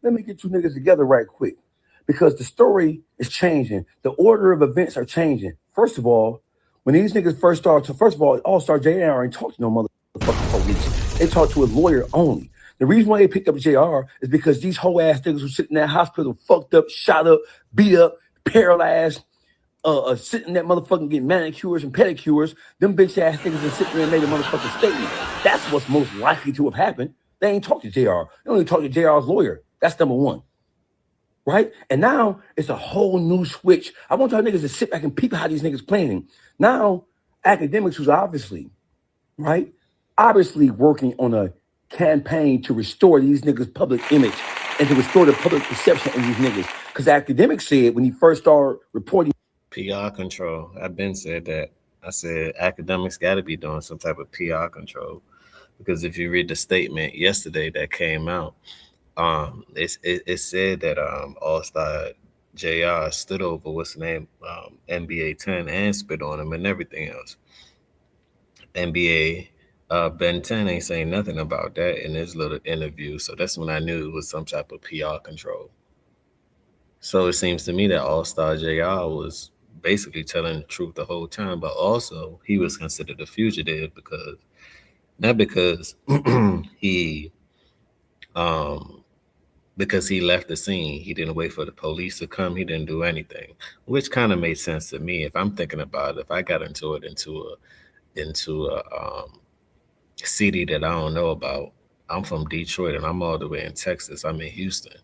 let me get you niggas together right quick because the story is changing. The order of events are changing. First of all, when these niggas first started, so first of all, All Star JR ain't talk to no motherfucking police. They talked to a lawyer only. The reason why they picked up JR is because these whole ass niggas who sitting in that hospital, fucked up, shot up, beat up, paralyzed, sitting that motherfucking getting manicures and pedicures, them bitch ass niggas are sitting there and made a motherfucking statement. That's what's most likely to have happened. They ain't talked to JR. They only talked to JR's lawyer. That's number one. Right? And now it's a whole new switch. I want y'all niggas to sit back and peep how these niggas planning. Now, academics who's obviously, right, obviously working on a campaign to restore these niggas' public image and to restore the public perception of these niggas. Because academics said when he first started reporting PR control. I've been said that. I said academics got to be doing some type of PR control because if you read the statement yesterday that came out, it said that All Star Jr. stood over what's the name NBA 10 and spit on him and everything else. NBA Ben 10 ain't saying nothing about that in his little interview, so that's when I knew it was some type of PR control. So it seems to me that All Star Jr. was basically telling the truth the whole time, but also he was considered a fugitive because not because he because he left the scene. He didn't wait for the police to come. He didn't do anything, which kind of made sense to me. If I'm thinking about it, if I got into a city that I don't know about, I'm from Detroit and I'm all the way in Texas. I'm in Houston.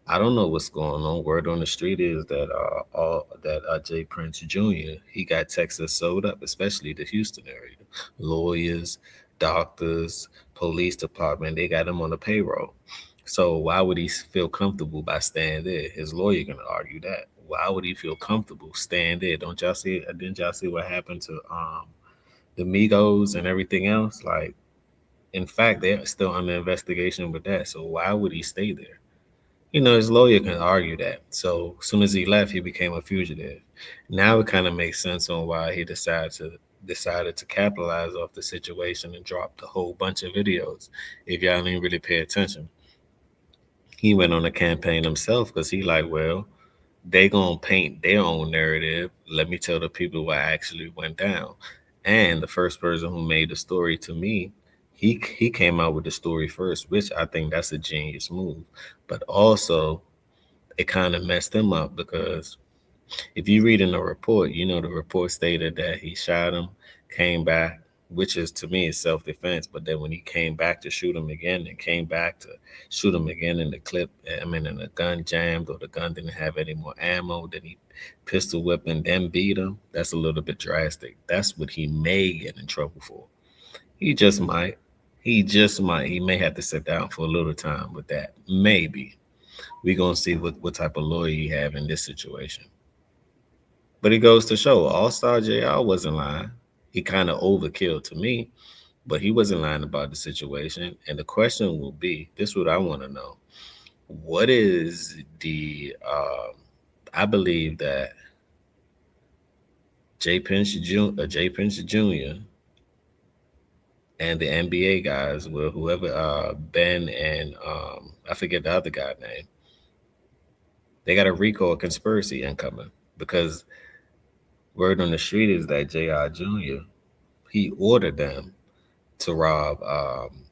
I don't know what's going on. Word on the street is that Jay Prince Jr. he got Texas sold up, especially the Houston area. Lawyers, doctors, police department, they got him on the payroll. So why would he feel comfortable by staying there? His lawyer gonna argue that. Why would he feel comfortable staying there? Don't y'all see? Didn't y'all see what happened to the Migos and everything else? Like, in fact, they're still under investigation with that. So why would he stay there? His lawyer can argue that. So as soon as he left, he became a fugitive. Now it kind of makes sense on why he decided to capitalize off the situation and dropped a whole bunch of videos. If y'all didn't really pay attention, he went on a campaign himself because he like, well, they gonna paint their own narrative. Let me tell the people what actually went down. And the first person who made the story to me, he came out with the story first, which I think that's a genius move. But also, it kind of messed him up because if you read in the report, the report stated that he shot him, came back, which is to me is self-defense. But then when he came back to shoot him again and came back to shoot him again in the clip, and the gun jammed or the gun didn't have any more ammo, then he pistol whipped and then beat him. That's a little bit drastic. That's what he may get in trouble for. He just might. He just might. He may have to sit down for a little time with that. Maybe. We're going to see what type of lawyer he have in this situation. But it goes to show All-Star JR wasn't lying. He kind of overkill to me, but he wasn't lying about the situation. And the question will be, this is what I want to know. What is I believe that Jay Prince Jr. and the NBA guys, well, whoever Ben and I forget the other guy's name, they got a Rico conspiracy incoming because word on the street is that JR Jr. he ordered them to rob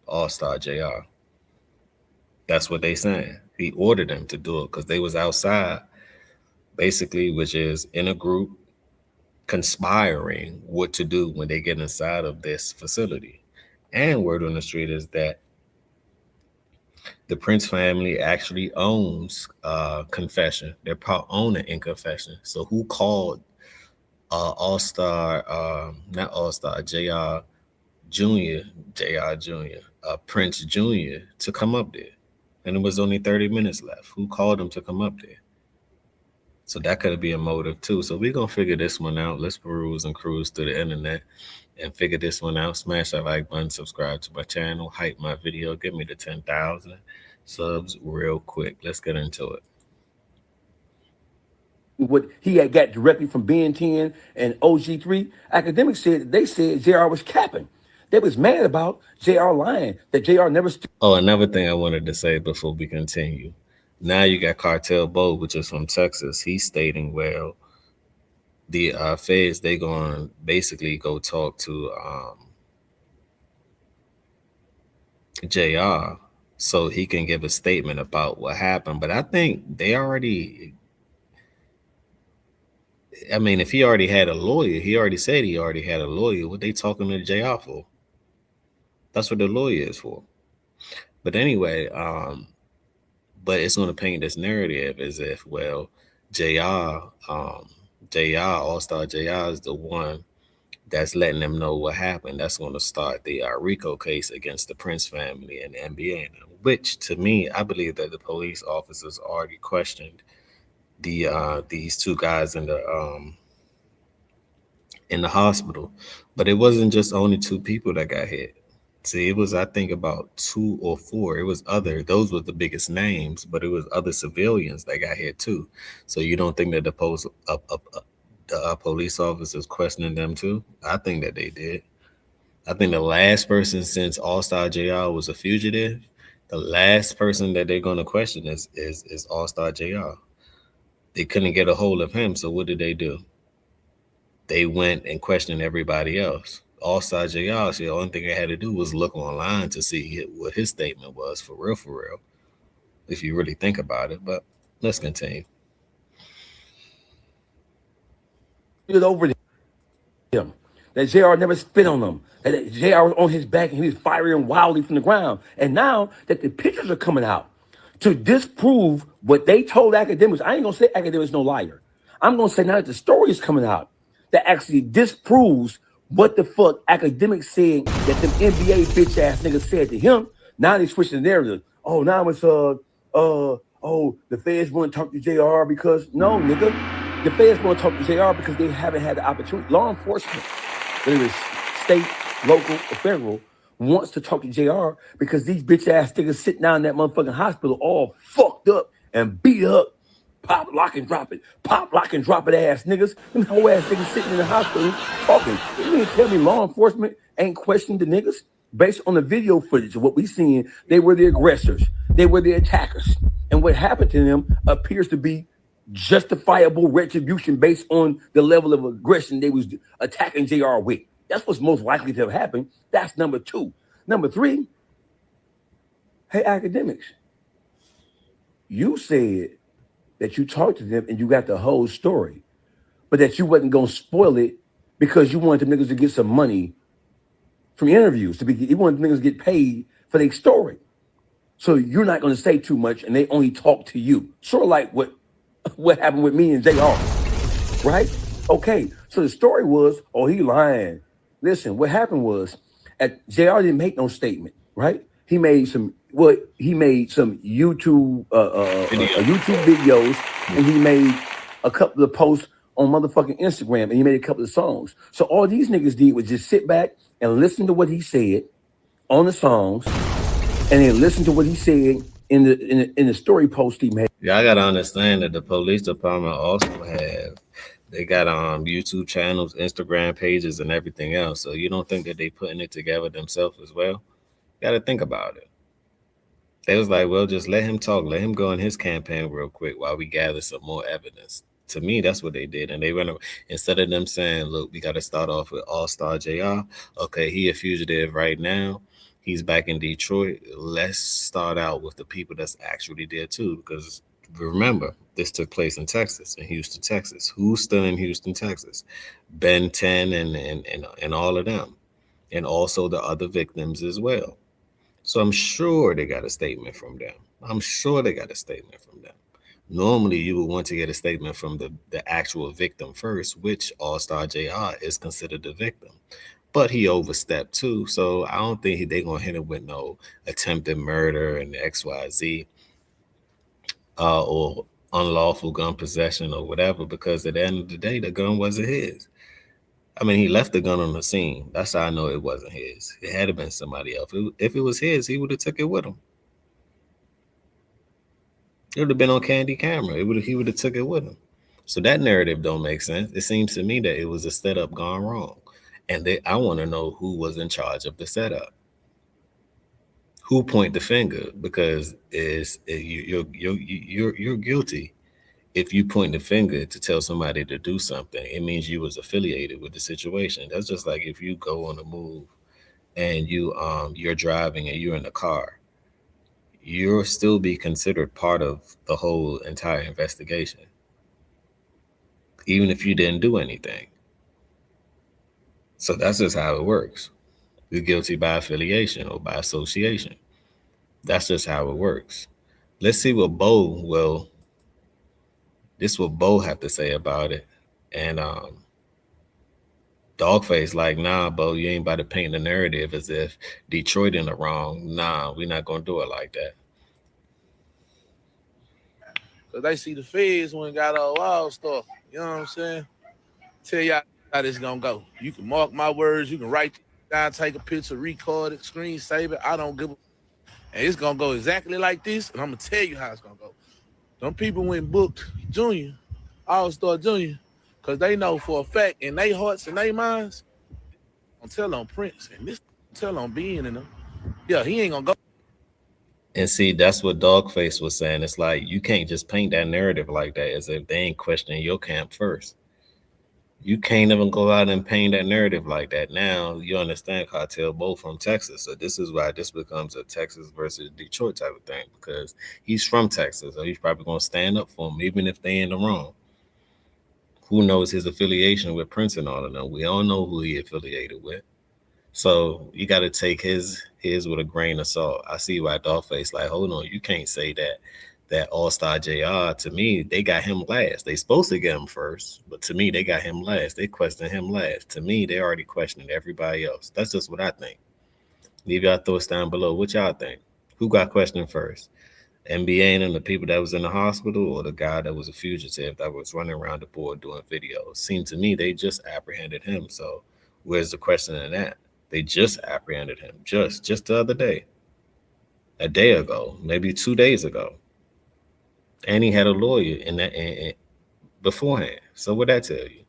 All-Star JR. That's what they saying. He ordered them to do it because they was outside, basically, which is in a group conspiring what to do when they get inside of this facility. And word on the street is that the Prince family actually owns Confession. They're part owner in Confession. So who called All-Star, not All-Star, JR Jr., Prince Jr. to come up there? And it was only 30 minutes left. Who called him to come up there? So that could be a motive too. So we're going to figure this one out. Let's peruse and cruise through the internet and figure this one out. Smash that like button, subscribe to my channel, hype my video, give me the 10,000 subs real quick. Let's get into it. what he had got directly from Ben 10 and OG3, academics said they said JR was capping. They was mad about JR lying, that JR never Oh, another thing I wanted to say before we continue. Now you got Cartel Bo, which is from Texas. He's stating, well, the feds, they going to basically go talk to JR so he can give a statement about what happened. But I think they already, I mean, if he already had a lawyer, he already said he already had a lawyer. What they talking to JR for? That's what the lawyer is for. But anyway, but it's going to paint this narrative as if, well, JR, JR, All Star JR is the one that's letting them know what happened. That's going to start the Rico case against the Prince family and the NBA, which to me, I believe that the police officers already questioned these two guys in the hospital, but it wasn't just only two people that got hit. See, it was I think about two or four. It was other; those were the biggest names, but it was other civilians that got hit too. So you don't think that the police officers questioning them too? I think that they did. I think the last person since All Star JR was a fugitive, the last person that they're going to question is All Star JR. They couldn't get a hold of him, so what did they do? They went and questioned everybody else. All Star JR, so the only thing they had to do was look online to see what his statement was for real, if you really think about it. But let's continue. It over him. That JR never spit on him. That JR was on his back and he was firing wildly from the ground. And now that the pictures are coming out to disprove what they told academics, I ain't gonna say academics no liar. I'm gonna say now that the story is coming out that actually disproves what the fuck academics said that them NBA bitch ass niggas said to him. Now they switching the narrative. Oh, now it's the feds want to talk to JR because no, nigga. The feds want to talk to JR because they haven't had the opportunity. Law enforcement, whether it's state, local, or federal, wants to talk to JR because these bitch ass niggas sitting down in that motherfucking hospital all fucked up and beat up. Pop, lock, and drop it. Pop, lock, and drop it ass niggas. Them whole ass niggas sitting in the hospital talking. You mean to tell me law enforcement ain't questioning the niggas? Based on the video footage of what we seen, they were the aggressors. They were the attackers. And what happened to them appears to be justifiable retribution based on the level of aggression they was attacking JR with. That's what's most likely to have happened. That's number two. Number three, hey, academics, you said that you talked to them and you got the whole story, but that you wasn't going to spoil it because you wanted the niggas to get some money from interviews. You wanted the niggas to get paid for their story. So you're not going to say too much and they only talk to you. Sort of like what happened with me and JR, right? Okay, so the story was, oh, he lying. Listen, what happened was, JR didn't make no statement, right? He made some YouTube YouTube videos, and he made a couple of posts on motherfucking Instagram, and he made a couple of songs. So all these niggas did was just sit back and listen to what he said on the songs, and then listen to what he said in the story post he made. Yeah, I gotta understand that the police department also they got YouTube channels, Instagram pages, and everything else. So you don't think that they putting it together themselves as well? You gotta think about it. They was like, well, just let him talk, let him go in his campaign real quick while we gather some more evidence. To me, that's what they did. And they went instead of them saying, look, we gotta start off with All Star JR. Okay, he a fugitive right now. He's back in Detroit. Let's start out with the people that's actually there too, because remember, this took place in Texas, in Houston, Texas. Who's still in Houston, Texas? Ben 10 and all of them, and also the other victims as well. So I'm sure they got a statement from them. I'm sure they got a statement from them. Normally, you would want to get a statement from the actual victim first, which All Star JR is considered the victim. But he overstepped too, so I don't think they're gonna hit him with no attempted murder and XYZ, or unlawful gun possession or whatever. Because at the end of the day, the gun wasn't his. I mean, he left the gun on the scene. That's how I know it wasn't his. It had to been somebody else. If it was his, he would have took it with him. It would have been on candy camera. He would have took it with him. So that narrative don't make sense. It seems to me that it was a setup gone wrong. And I want to know who was in charge of the setup. who point the finger because you're guilty. If you point the finger to tell somebody to do something, it means you was affiliated with the situation. That's just like if you go on a move and you're driving and you're in the car, you'll still be considered part of the whole entire investigation, even if you didn't do anything. So that's just how it works. You're guilty by affiliation or by association. That's just how it works. Let's see what this what Bo have to say about it. And DawgFace like, nah, Bo, you ain't about to paint the narrative as if Detroit in the wrong. Nah, we're not gonna do it like that. Cause they see the feds when got all wild stuff. You know what I'm saying? Tell y'all how this gonna go. You can mark my words. You can write it down, take a picture, record it, screen save it. I don't give a. And it's gonna go exactly like this. And I'm gonna tell you how it's gonna go. Some people went and booked Junior, All-Star Junior, cause they know for a fact in their hearts and their minds, don't tell on Prince and this tell on being in them. Yeah, he ain't gonna go. And see, that's what DawgFace was saying. It's like you can't just paint that narrative like that as if they ain't questioning your camp first. You can't even go out and paint that narrative like that. Now you understand Cartel both from Texas. So this is why this becomes a Texas versus Detroit type of thing, because he's from Texas. So he's probably gonna stand up for him, even if they in the wrong. Who knows his affiliation with Prince and all of them? We all know who he affiliated with. So you gotta take his with a grain of salt. I see why DawgFace like, hold on, you can't say that All-Star JR, to me, they got him last. They supposed to get him first, but to me, they got him last. They questioned him last. To me, they already questioned everybody else. That's just what I think. Leave y'all thoughts down below. What y'all think? Who got questioned first? NBA and the people that was in the hospital, or the guy that was a fugitive that was running around the board doing videos? Seemed to me they just apprehended him. So where's the question in that? They just apprehended him just the other day, a day ago, maybe 2 days ago. And he had a lawyer in that beforehand. So what that tell you?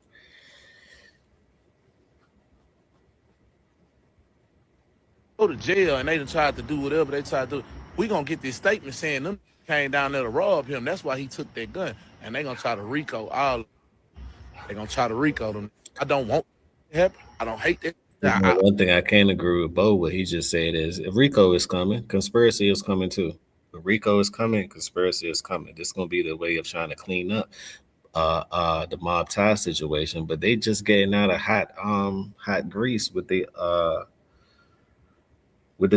Go to jail and they done tried to do whatever they tried to do. We gonna get this statement saying them came down there to rob him. That's why he took that gun. And they gonna try to Rico all. They gonna try to Rico them. I don't want that to happen. I don't hate that. One thing I can't agree with Bo, what he just said is, if Rico is coming, conspiracy is coming too. If Rico is coming, conspiracy is coming. This is gonna be the way of trying to clean up the mob tie situation. But they just getting out of hot grease with the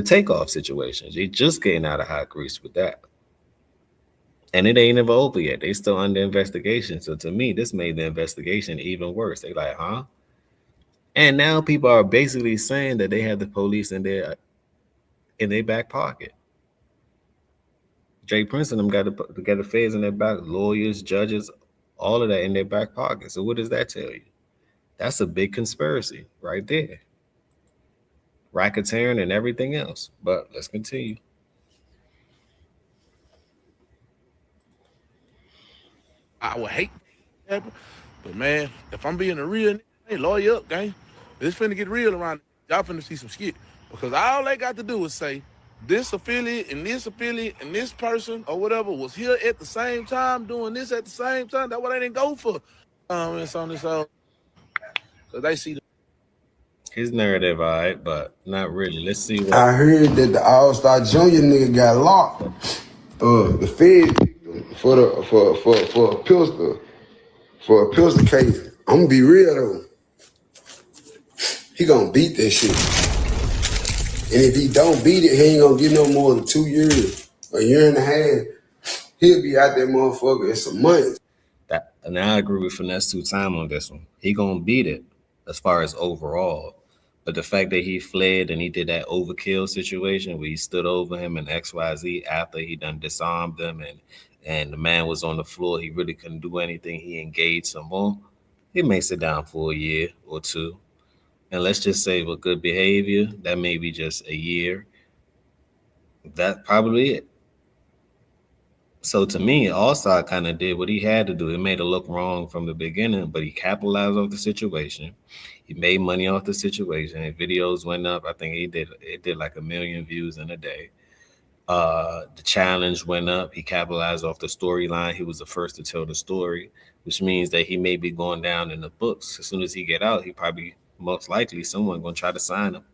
takeoff situations. They just getting out of hot grease with that. And it ain't even over yet. They still under investigation. So to me, this made the investigation even worse. They like, huh? And now people are basically saying that they have the police in their back pocket. Jay Prince and them got the feds in their back, lawyers, judges, all of that in their back pocket. So what does that tell you? That's a big conspiracy right there. Racketeering and everything else. But let's continue. I would hate that happen. But man, if I'm being a real nigga, hey, lawyer up, gang. It's finna get real around. Y'all finna see some shit. Because all they got to do is say, this affiliate and this person or whatever was here at the same time doing this at the same time. That's what they didn't go for. It's on this so they see his narrative, all right, but not really. Let's see what I heard that the All-Star Junior nigga got locked. The Fed for a pistol case. I'm gonna be real though. He gonna beat that shit. And if he don't beat it, he ain't gonna get no more than 2 years, a year and a half. He'll be out there motherfucker in some months. that. And I agree with Finesse 2 Time on this one. He gonna beat it as far as overall. But the fact that he fled and he did that overkill situation where he stood over him and XYZ after he done disarmed them and the man was on the floor, he really couldn't do anything. He engaged some more. He may sit down for a year or two. And let's just say with good behavior, that may be just a year. That's probably it. So to me, All-Star kind of did what he had to do. It made it look wrong from the beginning, but he capitalized off the situation. He made money off the situation. His videos went up. I think it did like 1 million views in a day. The challenge went up. He capitalized off the storyline. He was the first to tell the story, which means that he may be going down in the books. As soon as he get out, he probably most likely someone gonna try to sign him.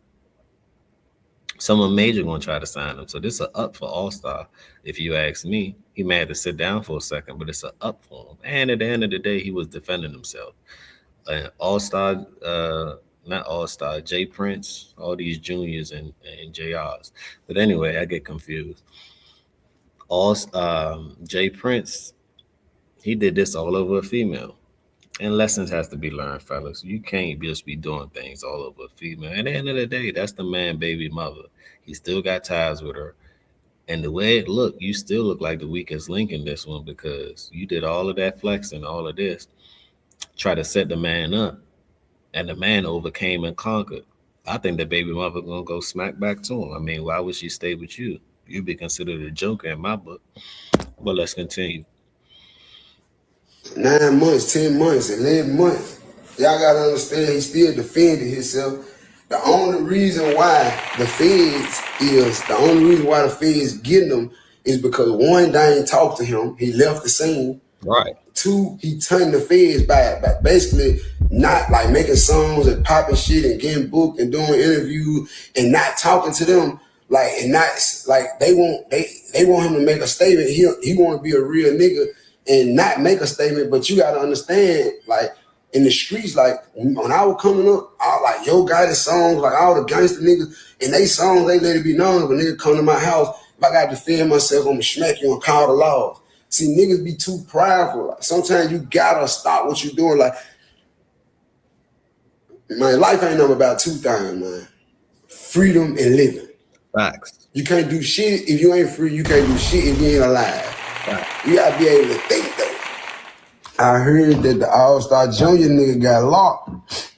Someone major gonna try to sign him. So this is a up for All Star. If you ask me, he may have to sit down for a second, but it's a up for him. And at the end of the day, he was defending himself. All Star, not All Star, Jay Prince, all these juniors and JRs. But anyway, I get confused. Jay Prince, he did this all over a female. And lessons has to be learned, fellas. You can't just be doing things all over a female. At the end of the day, that's the man baby mother. He still got ties with her. And the way it looked, you still look like the weakest link in this one because you did all of that flexing, all of this, try to set the man up. And the man overcame and conquered. I think the baby mother gonna go smack back to him. I mean, why would she stay with you? You'd be considered a joker in my book. But let's continue. 9 months, 10 months, 11 months. Y'all gotta understand he still defended himself. The only reason why the feds getting him is because one, they ain't talked to him. He left the scene. Right. Two, he turned the feds by basically not like making songs and popping shit and getting booked and doing interviews and not talking to them. Like, and not like they want him to make a statement. He want to be a real nigga and not make a statement. But you gotta understand, like in the streets, like when I was coming up, all like Yo Gotti songs, like all the gangster niggas, and they songs they let it be known. If a nigga come to my house, if I gotta defend myself, I'm gonna smack you and call the laws. See, niggas be too prideful. Like, sometimes you gotta stop what you doing. Like, man, life ain't nothing about two things, man. Freedom and living. Facts. You can't do shit if you ain't free. You can't do shit if you ain't alive. Facts. You gotta be able to think though. I heard that the All-Star Junior nigga got locked.